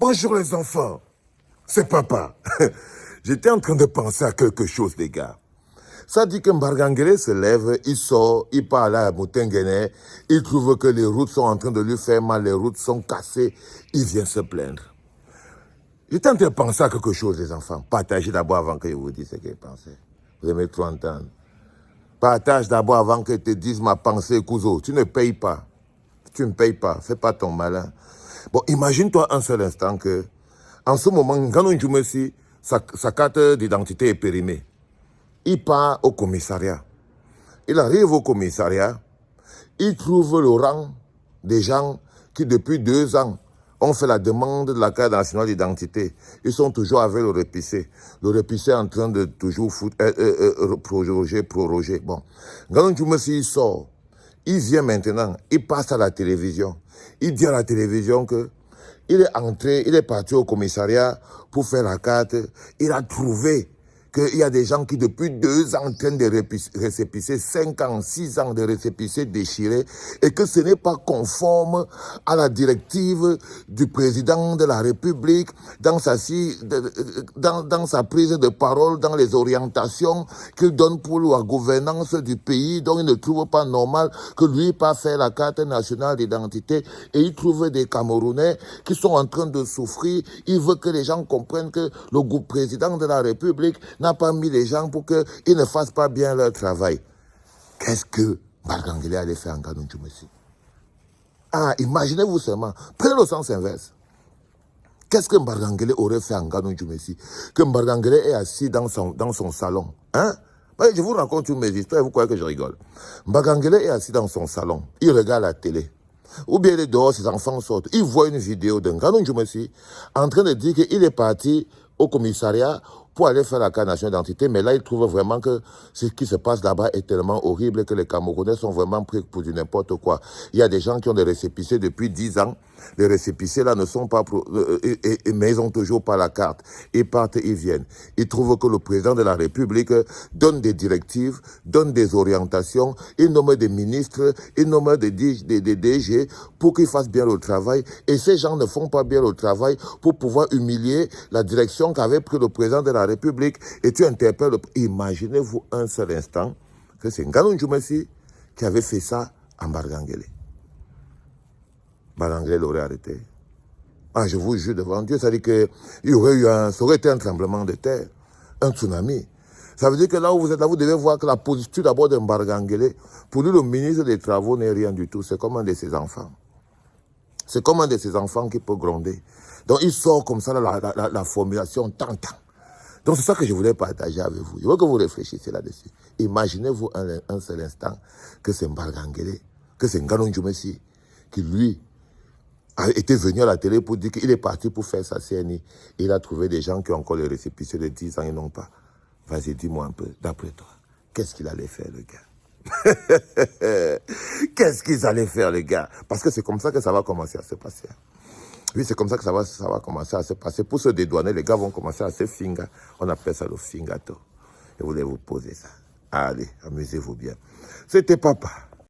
Bonjour les enfants, c'est papa. J'étais en train de penser à quelque chose, les gars. Ça dit que Mbargangele se lève, il sort, il parle à Moutenguene, il trouve que les routes sont en train de lui faire mal, les routes sont cassées, il vient se plaindre. J'étais en train de penser à quelque chose, les enfants. Partagez d'abord avant que je vous dise ce que je pensais. Vous aimez trop entendre. Partage d'abord avant que je te dise ma pensée, Kouzo. Tu ne payes pas. Tu ne payes pas. Fais pas ton malin. Bon, imagine-toi un seul instant que, en ce moment, Nganou Ndjumesi, sa carte d'identité est périmée. Il part au commissariat. Il arrive au commissariat. Il trouve le rang des gens qui, depuis 2 ans, ont fait la demande de la carte nationale d'identité. Ils sont toujours avec le répissé. Le répissé est en train de toujours proroger. Bon. Nganou Ndjumesi, il sort. Il vient maintenant. Il passe à la télévision. Il dit à la télévision que il est entré, il est parti au commissariat pour faire la carte. Il a trouvé qu'il y a des gens qui, depuis 2 ans, traînent des récépissés, 5 ans, 6 ans de récépissés déchirés, et que ce n'est pas conforme à la directive du président de la République dans sa prise de parole, dans les orientations qu'il donne pour la gouvernance du pays. Donc, il ne trouve pas normal que lui pas faire la carte nationale d'identité, et il trouve des Camerounais qui sont en train de souffrir. Il veut que les gens comprennent que le président de la République n'a pas mis les gens pour qu'ils ne fassent pas bien leur travail. Qu'est-ce que Mbargangele allait faire en Nganou Ndjumesi? Ah, imaginez-vous seulement. Prenez le sens inverse. Qu'est-ce que Mbargangele aurait fait en Nganou Ndjumesi? Que Mbargangele est assis dans son salon. Hein? Je vous raconte toutes mes histoires et vous croyez que je rigole. Mbargangele est assis dans son salon. Il regarde la télé. Ou bien il est dehors, ses enfants sortent. Il voit une vidéo de Nganou Ndjumesi en train de dire qu'il est parti au commissariat pour aller faire la carte nationale d'identité, mais là, il trouve vraiment que ce qui se passe là-bas est tellement horrible que les Camerounais sont vraiment pris pour du n'importe quoi. Il y a des gens qui ont des récépissés depuis 10 ans. Les récépissés, là, ne sont pas... mais ils n'ont toujours pas la carte. Ils partent, ils viennent. Ils trouvent que le président de la République donne des directives, donne des orientations, il nomme des ministres, il nomme des DG pour qu'ils fassent bien le travail. Et ces gens ne font pas bien le travail pour pouvoir humilier la direction qu'avait pris le président de la République. Et tu interpelles... Imaginez-vous un seul instant que c'est Nganou Ndjumesi qui avait fait ça à Mbargangele. Mbargangele l'aurait arrêté. Ah, je vous jure devant Dieu, ça dit que ça aurait été un tremblement de terre, un tsunami. Ça veut dire que là où vous êtes là, vous devez voir que la posture d'abord de Mbargangele, pour lui, le ministre des Travaux n'est rien du tout. C'est comme un de ses enfants. C'est comme un de ses enfants qui peut gronder. Donc, il sort comme ça, la formulation tant. Donc, c'est ça que je voulais partager avec vous. Je veux que vous réfléchissiez là-dessus. Imaginez-vous un seul instant que c'est Mbargangele, que c'est Nganou Ndjumesi, qui lui a été venu à la télé pour dire qu'il est parti pour faire sa CNI. Il a trouvé des gens qui ont encore les récépissés de 10 ans et non pas. Vas-y, dis-moi un peu, d'après toi, qu'est-ce qu'il allait faire, le gars? Qu'est-ce qu'ils allaient faire, les gars? Parce que c'est comme ça que ça va commencer à se passer. Oui, c'est comme ça que ça va commencer à se passer. Pour se dédouaner, les gars vont commencer à se finga. On appelle ça le fingato. Je voulais vous poser ça. Allez, amusez-vous bien. C'était papa.